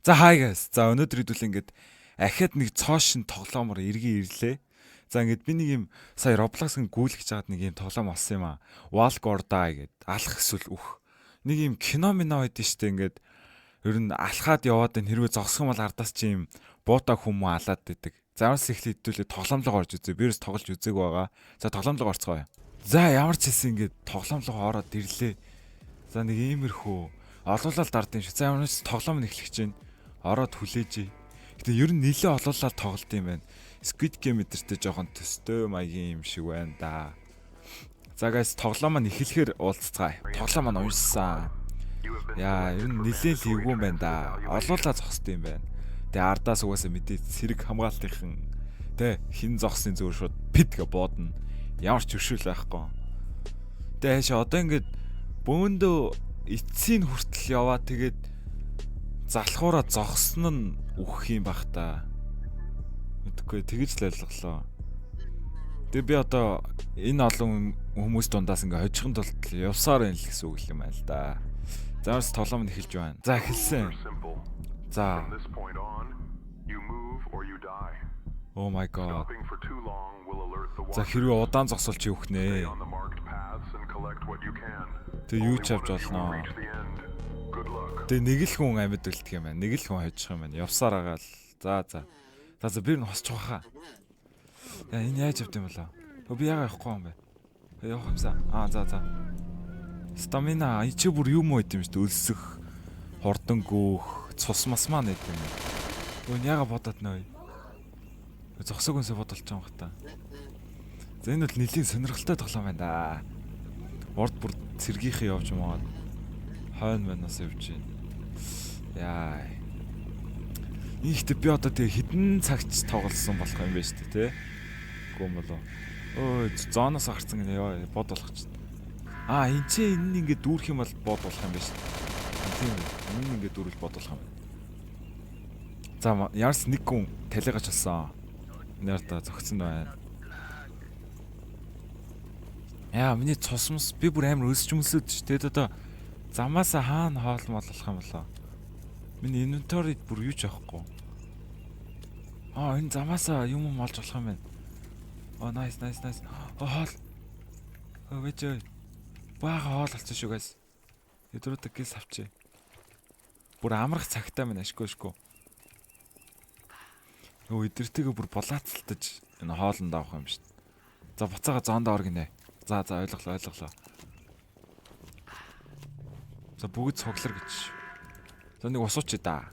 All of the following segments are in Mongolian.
За хай guys. За өнөөдөр хэдүүл ингээд ахиад нэг цоошин тоглоомор эргэн ирлээ. За ингээд би нэг юм сая Roblox-ын гүйлгэж жаад нэг юм тоглоом олсон юм аа. Walk or Die гэд алах эсвэл үх. Нэг юм кино мино байдсан шүү дээ ингээд ер нь алхаад яваад энэ хэрвээ зогсох юм бол ардаас чи юм буута хүмүү алаад идэг. Зааварс ихлэ хэдүүлээ тоглоомлого орж үзээ. Би ерөөс тоглож үзег байгаа. За тоглоомлого орцгоё. За ямар ч хэлсэн ингээд тоглоомлого ороод ирлээ. За нэг иймэрхүү олуулаад дардсан шүү. За ямар ч тоглоом эхлэх чинь ороод хүлээж. Гэтэ ер нь нэлээ олуулаад тоглолт юм байна. Squid Game мэдэртэй жоохон төстэй маягийн юм шиг байна да. За guys тоглоом маань эхлэхээр уулзцгаая. Тоглоом маань уншсан. Яа, ер нь нэлээд л эвгүй юм байна да. Олуулаа зогсдсон юм байна. Тэгээ ардаас угаасаа мэдээ цэрэг хамгаалтынхан тэ хин зогсны зүгээр шууд пидгээ боодно. Ямар ч төвшөл байхгүй. Тэгээ хаашаа одоо ингээд бөөндөө эцсийн хүртэл яваа тэгээд залхуураа зогсон нь үхэх юм бах та. Мэдгүй тэгэж л ойлголоо. Тэгээ би одоо энэ олон хүмүүс дундаас ингээ хожихын тулд явсаар байна л гэсэн үг юм аа л да. За бас тоглоом нь эхэлж байна. За эхэлсэн. За. Oh my god. За хэрвээ удаан зогсвол чи үхнэ. Тэгээ юу ч авч болно. Тэгээ нэг л хүн амьд үлдэх юм байна. Нэг л хүн хожих юм байна. Явсаар байгаа л. За би н хосч байгаа. Яа энэ яаж явд юм болоо? Би яага явахгүй юм бэ? Явах юмсаа. За. Стамина чи бүр юм уу гэдэм шүү дээ. Өлсөх, хордон гүөх, цус мас маань гэдэг юм. Өө яага бодоод нөө. Зогсоог өнсө бодолч байгаа юм хата. За энэ бол нэлийн сонирхолтой тоглоом байна да. Урд бүр цэргийнхээ явж маад хойно манаас явж байна. Яа. Ийхтэй би одоо тэгээ хідэн цагч тоглосон болох юм байна шүү дээ, тэ. Гүм болоо. Өө зооноос гарцсан гэнэ яа бод болох ч. Энэ ч энэ ингээд дүүрэх юм бол бод болох юм байна шүү дээ. Тийм үү. Энэ ингээд дүүрэл бод болох юм. За ярс нэг хүн талигач болсон. Нэрта зөгцсөн байна. Яа миний цусмас би бүр амар өсч өмсөд ч тэгээд одоо замаасаа хаана хоол болох юм болоо. Миний инвентарид бүр юу ч авахгүй. Энэ замаасаа юм олж болох юм байна. Nice. Хоол. Вэжээ. Бага хоол алцсан шүү guys. Өдрөдөг гис авчи. Бүр амрах цагтаа минь ашгүй. Өдөртэйгээ бүр булаацалтаж энэ хоолнд авах юм шүү. За буцаага зоонд ор гинэ. За ойлголоо. За бүгд цуглар гэж. За нэг усууч да.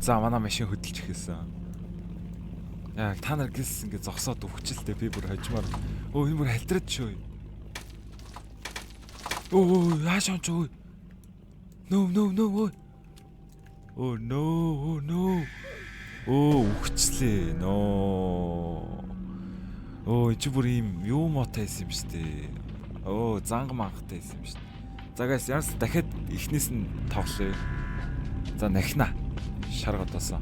За манай машин хөдөлж эхэлсэн. Яа та нар гис ингэ зогсоод өвчлээ би бүр хожимаар. Энэ бүр халтраад шүү. Яашаа ч өө. No. Oh no. Үхчлээ. No. Чи бүр юм юу мотой байсан юм шүү дээ. Занг мангахтай байсан юм шүү дээ. За guys, яарс дахиад эхнээс нь тоглоё. За нахна. Шаргадасаа.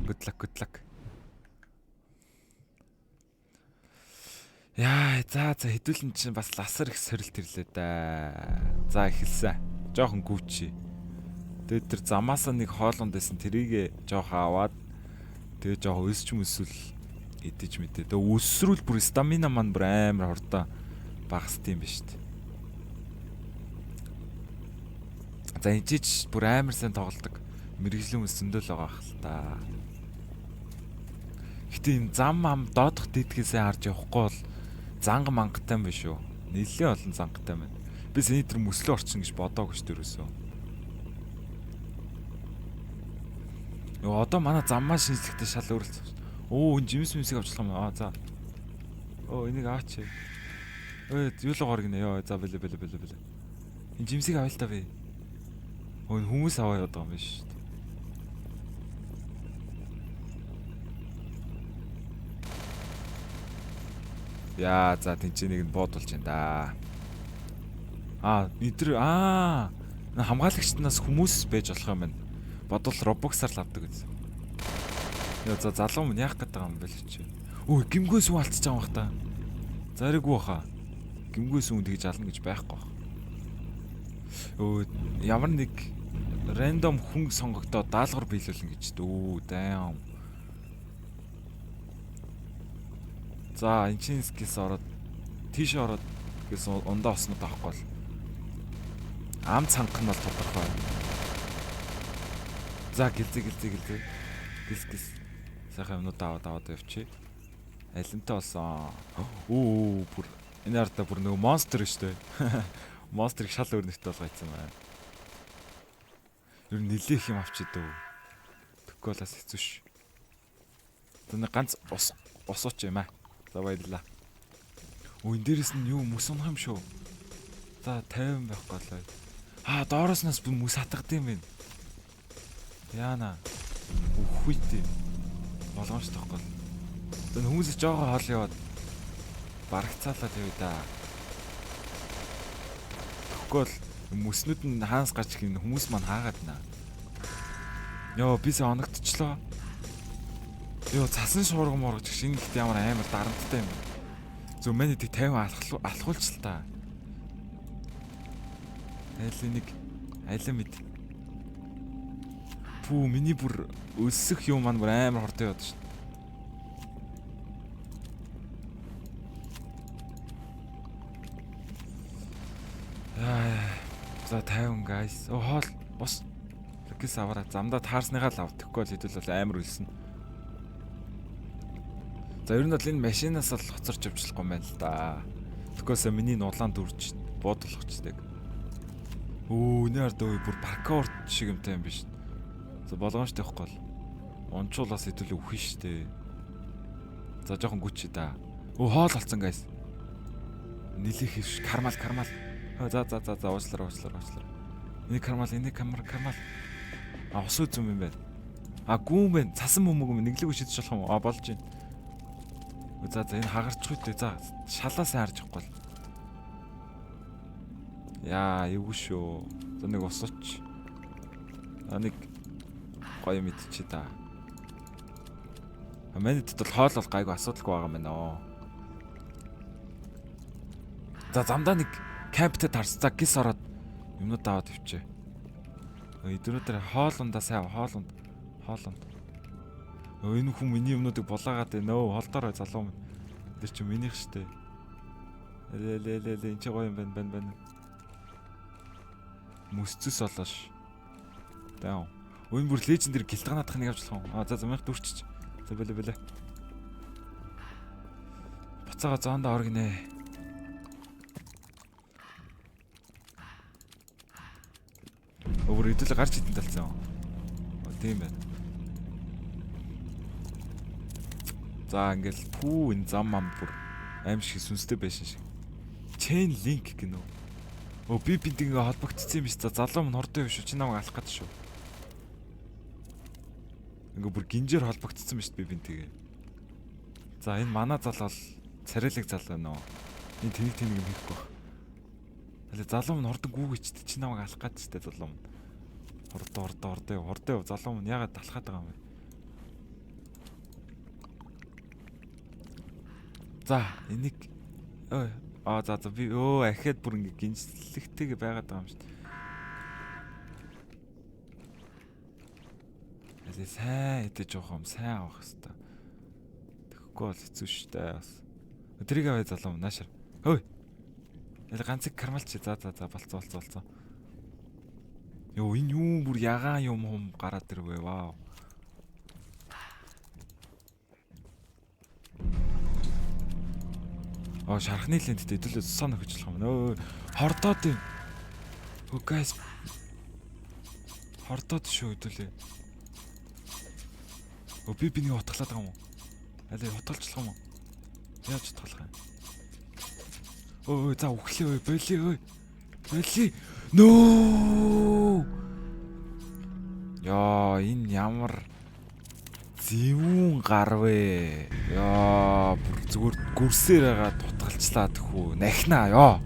Good luck. Яа, за хэдүүлэн чинь бас ласар их сорилт ирлээ да. За эхэлсэн. Жохон гүчи. Тэгээд тэр замаасаа нэг хоолунд байсан тэрийг жоох аваад тэгээд жоох өсч мөсөл идэж мэдээ. Тэгээд өсрүүл бүр стамина маань бүр амар хурдан багасд юм ба штт. За энэч бүр амар сайн тоглодог мэрэгжлийн хүмүүс зөндөл байгаа хэл та. Гэтэ энэ зам доодох дийдгээсээ харж явахгүй бол занга мангтай юм биш үү? Нэлээ олон зангтай байна. Би сэний тэр мөслөө орчин гэж бодоагүй ш төрөөсөө. Одоо манай заммаа шинжлэхдээ шал өөрлөсөн. Энэ жимс мэмсийг авчлах юм. За. Энийг аваач. Юу л гоор гинэ. За бэлэ. Энэ жимсийг авъя л та би. Энэ хүмүүс аваа яваад байгаа юм биш. Яа, за тэнцээ нэг нь бод болж байна да. Эдэр хамгаалагчнаас хүмүүс байж болох юм байна. Бодвол Roblox-аар л авдаг гэсэн. За залуу мөн яах гээд байгаа юм бэ л чи. Гимгөөс үү алдчихж байгаа юм бах та. Зариггүй баха. Гимгөөс үү тэгж ална гэж байхгүй бах. Өө ямар нэг рандом хүн сонгогдоод даалгавар биелүүлнэ гэж дөө даям. За энэ чинь скилс ороод тийш ороод гэсэн ундаа осноо таахгүй бол ам цанх нь бол тодорхой. За гэлзээ. Гис. Сайхан юмнууд аваад явчих. Алинтай болсон. Оо бүр энэ ардаа бүр нөгөө монстер шүү дээ. Монстрыг шал өрнөхтэй болгоцсон байна. Ер нь нилээх юм авчидөө. Төгөөлөөс хэцүү ш. Тэр ганц осооч юм аа. За баярлаа. Энэ дээрэс нь юу мөс унах юм шүү. За 50 байх голоо. Доороос нас мөс хатгад юм бэ. Яана. Үхвэйтэй. Болгоомж тахгүй. Тэр хүмүүс жоохон хоол яваад барагцаалаад явъя да. Тэгвэл мөснүүд нь хаанаас гарч ирэх юм хүмүүс маань хаагаад наа. Йоо би сая оногдчихлоо. Йоо цасан шуурга моргож шинэ ихт ямар амар дарамттай юм. Зөв миний тэг 50 алхуулч л та. Айлын нэг айлан мэд. Пүү миний бүр өсөх юм маань бүр амар хортой яваад шин. За 50 guys. Хоол бос. Гэс аваараа замдаа таарсныгаа л авдаггүй л хэдүүл бол амар үлсэн. За ер нь бол энэ машинаас л хоцорч явчихлахгүй юм байна л да. Тэгвээс миний нулаан дүрж буудуулчихдаг. Нээр дөө бүр паркур шиг юмтай юм биш. За болгоомжтой байхгүй бол унчуулаас хэдүүл өвхөн штэ. За жоохон гүчи да. Хоол болсон guys. Нилээх ш кармал. За уучлаарай. Энийг кармал. Ус үзм юм байна. Гүүн байна. Цасан мөмөг нэглэг шидэж болох юм. Болж байна. За энэ хагарчих үедээ. За шалаа сайн харж явахгүй л. Яа, юу шүү. За нэг усууч. Нэг гоё мэдчи та. Манайд бол хоол бол гайгүй асуудалгүй байгаа юм байна. За замдаа нэг камптэй тарсцаа гис ороод юмнууд аваад ивчээ. Өдрөдөр хоолундаа сайн хоолунд. Энэ хүн миний юмнуудыг булаагаад байна. Холдорой залуу минь. Тэр чи минийх штэ. Лээ энэ чи гоё юм байна. Мөсцөс олоош. Даав. Энэ бүр лежендэр гэлтганаадах нэг авч болох юм. За замынх дүрчиж. За бэлээ. Буцаага зоондоо оргинэ. Өөр хэдүүл гарч идэн талцсан. Тийм байна. За ингээл энэ зам бүр аим шиг сүнстэй байсан шиг. Chain link гинөө. Би бинтгээ холбогдсон юм биш. За залуу минь хордоо юм шүү. Чи намайг алах гэдэг шүү. Ингээ бүр гинжээр холбогдсон биш би бинтгээ. За энэ манай залуу бол царайлаг залуу нөө. Энэ тэнэг юм хийхгүй баг. Талаа залуу минь хордон гүүгээчтэй. Чи намайг алах гэдэг штэ залуу минь. Хордоо залуу минь ягаад талхаад байгаа юм бэ? За энийг за би ахиад бүр ингэ гинжлэгтэйгээ байгаад байгаа юм шүү дээ. Алей сайн идэж явах юм, сайн авах хэрэгтэй. Тэгэхгүй бол хэцүү шүү дээ бас. Тэрийг аваа залуу минь наашаар. Алей ганцыг кармалч. За болцоо. Энэ юу бүр ягаан юм гараад ирвэ. Вау. Шархны ленттэй хэдүүлээ сон өгч болох юм. Хордоод юм. Guys. Хордоод шүү хэдүүлээ. Би нэг утгалаад байгаа юм уу? Алей утгалчлах юм уу? Яаж утгалах юм? За өглөө болий. Нөө. Яа, энэ ямар зэвүүн гар вэ? Яа, бүр зүгээр гүрсээр байгаа тутгалчлаа тэхүү. Нахнаа ёо.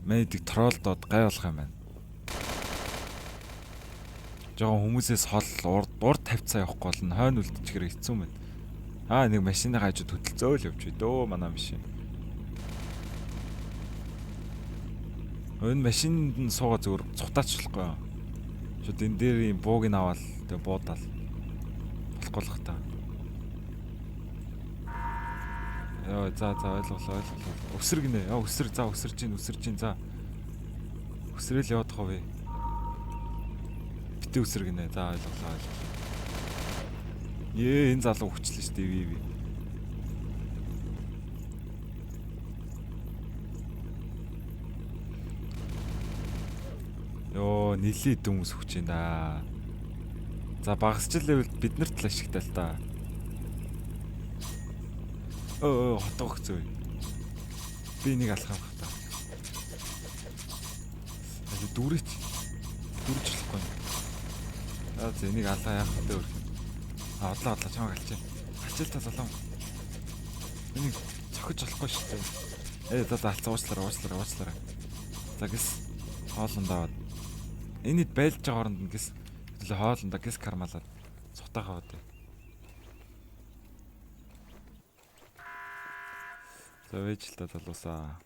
Мэдик троллдод гай болох юм байна. Жогон хүмүүсээс хол урд тавьцаа явахгүй бол нь хойно үлдчихэр хэцүү юм байна. Нэг машины хажууд хөдөлцөөл явж бай дөө манай машин. Энэ машинд нь суугаа зүгээр цухтаачлахгүй. Шууд энэ дээр юм бууг нь аваад тэгээ буудаал. Болохгүй л хата. Яа за ойлголоо. Өсөр гинэ. Яа өсөр за өсөрж гин за. Өсрөл явах вэ? Битээ өсөр гинэ. За ойлголоо. Энэ залуу хүчлээ шүү дээ. Ви. Йоо, нилээ дөмс хүч юм да. За багасчил левел бид нарт л ашигтай л та. Хотоох зөө. Би энийг алхах байх та. Дүрч болохгүй. За энийг алаа яах вэ өөр. Одлоо чамаг алчаа. Алчил та залуу. Энийг цохиж болохгүй шүү дээ. За алцаа уучлаарай. За гис хоолндоо. Энэд байлж байгаа оронд нь гис төлөө хоолндоо гис кармалаад цутаахаа бод. За вэж л та залуусаа.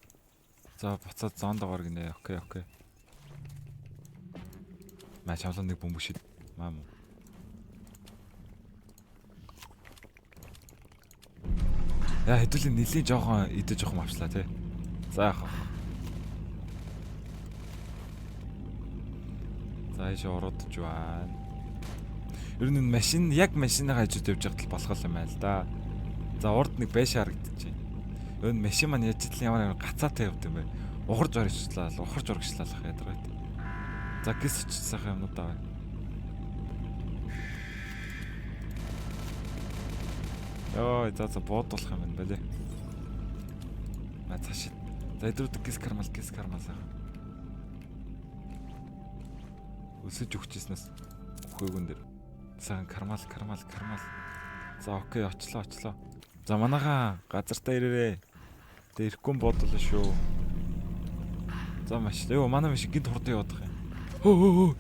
За буцаад зондогоор гинэ. Окей. Маш олон нэг бөмбөшид маа. Яа хэдүүлээ нэлийн жоохон идэж жоохон авчлаа тий. За яах вэ? За иш ородж байна. Ер нь машин машинаа хажууд явж байгаад л болох юм байна л да. За урд нэг байшаа харагдчихэв. Ер нь машин маань яаж ч ямар гацаатай явд юм бэ? Ухарж оргичлаа ядаргаат. За гис ч сайхан юмнууд аа. Йоо, за буудуулах юм байна балэ. Цааш. За идрүүд гис кармал сайхан. Өсөж өгчээснээс үхээгүн дээр. Сайхан кармал. За окей, очлоо. За манайхаа газартаа ирээрээ. Тэ ирэхгүй буудуулна шүү. За маш. Йоо, манай маш гинт хурдан явах юм.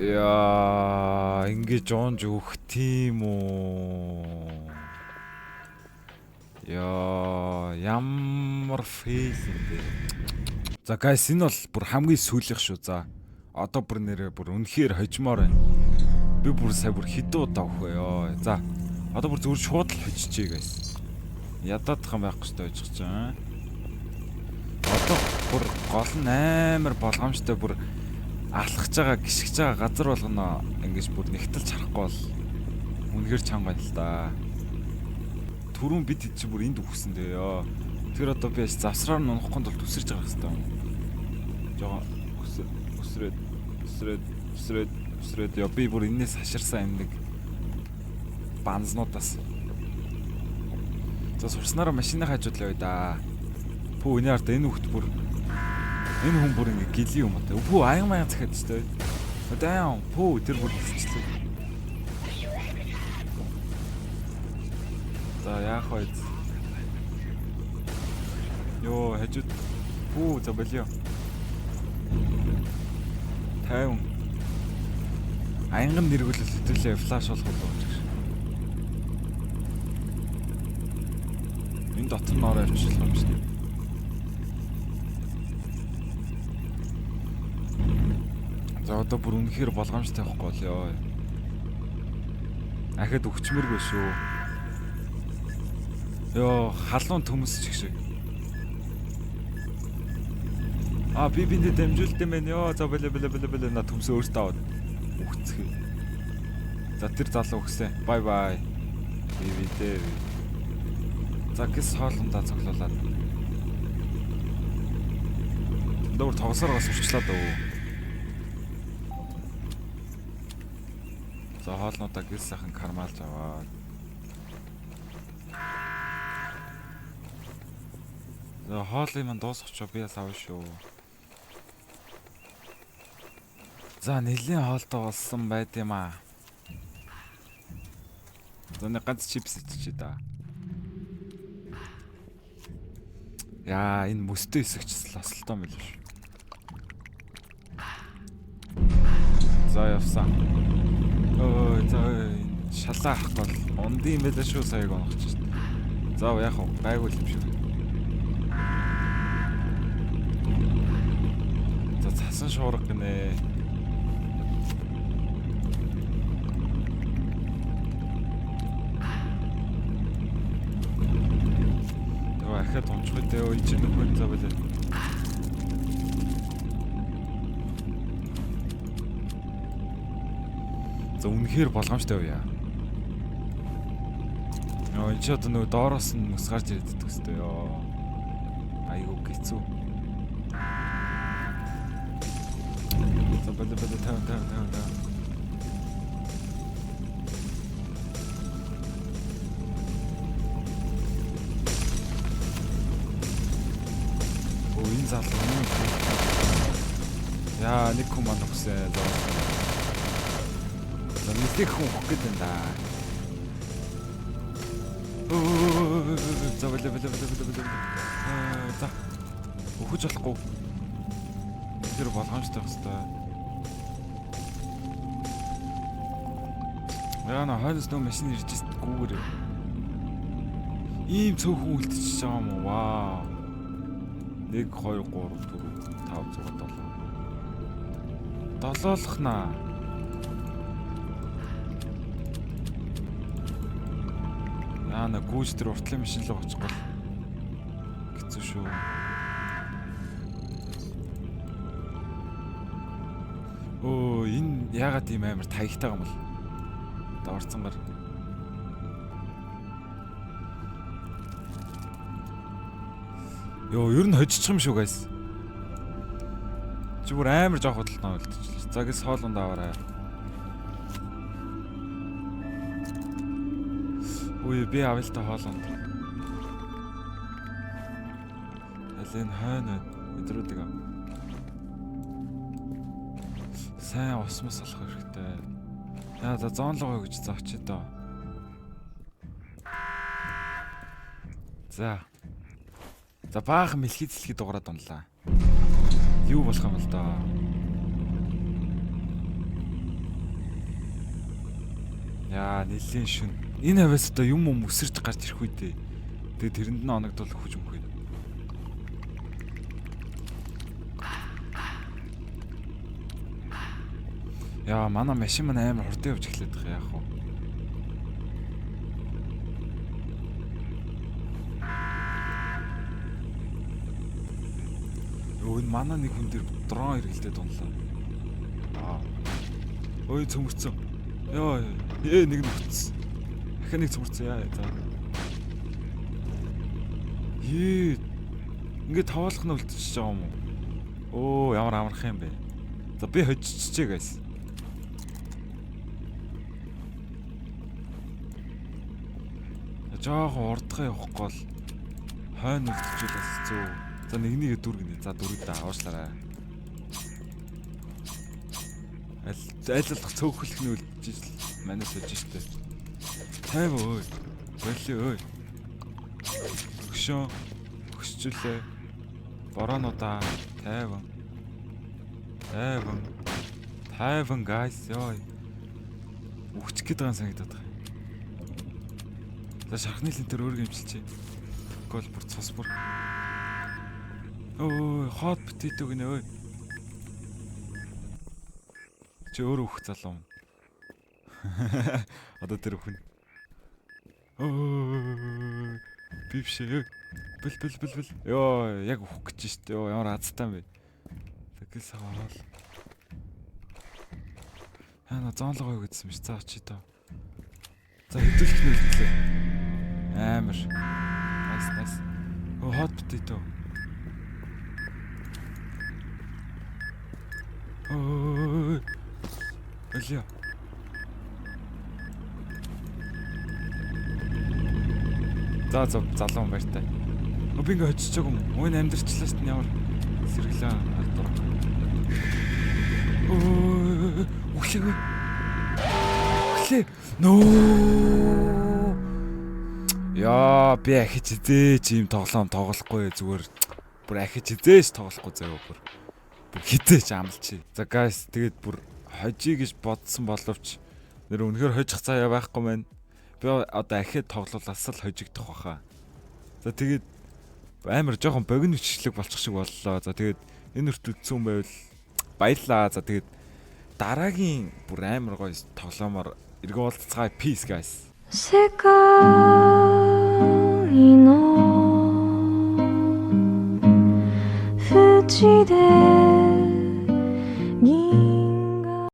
Яа, ингэж онж өгөх тийм үү? Яа, ямар фейл юм бэ? За guys, энэ бол бүр хамгийн сүүлийнх шүү. За одоо бүр нэрээ бүр үнэхээр хожмоор байна. Би бүр сая бүр хэдэн удаа өгөх вэ? За одоо бүр зүгээр шууд л хожчихъя guys. Ядаад хам байхгүй ч байж чаа. Одоо бүр гол нь амар болгоомжтой бүр алхаж байгаа, гიშгэж байгаа газар болгоно ингэж бүр нэгтэлж харахгүй бол үнэхээр чанга байна л да. Түрүүн бид хэд чи бүр энд үхсэн дээ ёо. Тэр одоо би завсраар нь унахгүй тул төсөрж байгаа хэвээр юм. Жоо өсрөөд ёо би бүр энэс хаширсан юм нэг банзнуудаас. За сурснараа машины хажууд л явъя да. Пүү энэ ард энэ хөлт бүр энэ хүн бүр ингэ гили юм аа. Пүү аян захиад ч тээ. Даан пүү тэр бүр хэсчлээ. За яах вэ? Йоо хажууд пүү за болио. Тайван. Аянган нэргүүлэл хэвлээ флаш болох болов гэж. Энэ дотор нь ороо авчихлаа юм шиг. За одоо бүр үнэхээр болгоомжтой байхгүй бол ёо. Ахад өгчмөргүй шүү. Ёо, халуун төмөс ч гэх шиг. Би биндээ дамжуулт юм байна ёо. За бэлэ на төмсөө өөртөө аваад өгцгий. За тэр залуу өгсөн. Бай. Бивидээ. За гис хоолндоо цоглуулад. Дөр тогсоороо сурчлаад өө. За хоолнуудаа гис сайхан кармалж аваад. За хоолыг мань дуусчихоо би яс авна шүү. За нэлийн хоолтой болсон байд юм аа. За нэг ганц чипс идчихээ да. Яа, энэ мөстэй хэсэгч ласалтай юм биш. За явсан. За шалаа авахгүй бол ундын байлаа шүү саяг оногч. За яах вэ? Байгуул юм шиг. За цасан шуурга гинэ. Яа ахад онцгой дээ ой чинь нөхөн завлаа. За үнэхээр болгоомжтой уу яа. Яа энэ ч одоо нөгөө доороос нь мөс гарч ирээд идэх хэвээр ёо. Айгуу хэцүү. За бэлэ та. Оо энэ залуу юм. Яа нэг хүн маань өгсөн. За нэг хүн өгөх гээд байна да. За бэлэ. За. Өгөж болохгүй. Тэр болгоомжтой хэвээр. Яа на хойноос нөө машин ирж гүүгээр. Ийм цөөхөн үлдчихэж байгаа юм уу? Вау. 1 2 3 4 5 6 7. Долоолохнаа. Яна гүйж тэр уртлын машин руу очих гол. Хэцүү шүү. Оо энэ яагаад ийм амар таягтай юм бол? Доорцонгаар. Йоо ер нь хожчих юм шүү guys. Чи бүр амар жоох худалдаа үлдчихлээ. За гэс хоолунд аваарай. Үй би авъя л та хоолунд. Алин хайна өдрүүдэг аа. Сайн усмас олох хэрэгтэй. Яа за зоонлогоо гэж заач доо. За. За баахан мэлхийцлэхэд дуурайд унлаа. Юу болох юм бол доо. Яа нэлийн шүн. Энэ хавьяас одоо юм өсөрч гарч ирэх үедээ. Тэгээд тэрэнд нь оногдол хүч мөхөө. Яа манай машин маань амар хурдан явж эхлэх байх яах вэ? Өө энэ манай нэг хүн дээр дрон хэргэлдээд унлаа. Аа. Ой цөмөрцөн. Яа нэг нүцсэн. Дахиад нэг цөмөрцөн яа за. Ингээд таваалах нь үлдчихэж байгаа юм уу? Оо ямар амарх юм бэ? За би хожчихжээ guys. Жаахан урдгаа явах гол хойно үлдчихүүлээс зөө. За нэгнийгээ дүргэнэ. За дүргдээ аваачлаарай. Айллах цөөхөлх нь үлдчихэж манай сож штэ. Тайв ой. Болли ой. Өгшөө. Өгсчүүлээ. Бороонуудаа тайван. Тайван guys ёо. Өгчих гээд байгаа санагдаад байна. За шархны лентэр өөр гэмчилчээ. Гол бүр цус бүр. Ой, хот битээ гинэ ой. Чи өөр өөх залуу. Одоо тэр өхөн. Ой. Бившээ. Бэл. Йоо, яг өөх гэж штэ. Йоо, ямар азтай юм бэ. Тэгээс хараал. Яна зоонлогоо гэдсэн биш. За очие тоо. За хэдүүлэх нь үлдлээ. Амар. Nice. Оо хот битээ. Ой. Олё. За залуу байртай. Би ингээ очиж байгаа юм. Өөний амьдрчлаа шүү дээ ямар сэргэлээ алдуу. Ой. Өглөө. Нөө. Яа, би ахиж эзээч ийм тоглоом тоглохгүй зүгээр бүр ахиж эзээч тоглохгүй заяа бүр. Бүр хизээч амлчи. За guys тэгээд бүр хожий гэж бодсон боловч нэр үнэхээр хожих цаая байхгүй мэн. Би одоо ахиад тоглолоос л хожигдох баха. За тэгээд амар жоохон богино хүчлэг болчих шиг боллоо. За тэгээд энэ хүртэл үзсэн байвал баярлаа. За тэгээд дараагийн бүр амар гоё тоглоомоор эргэн уулзцгаая. Peace guys. 世界の縁で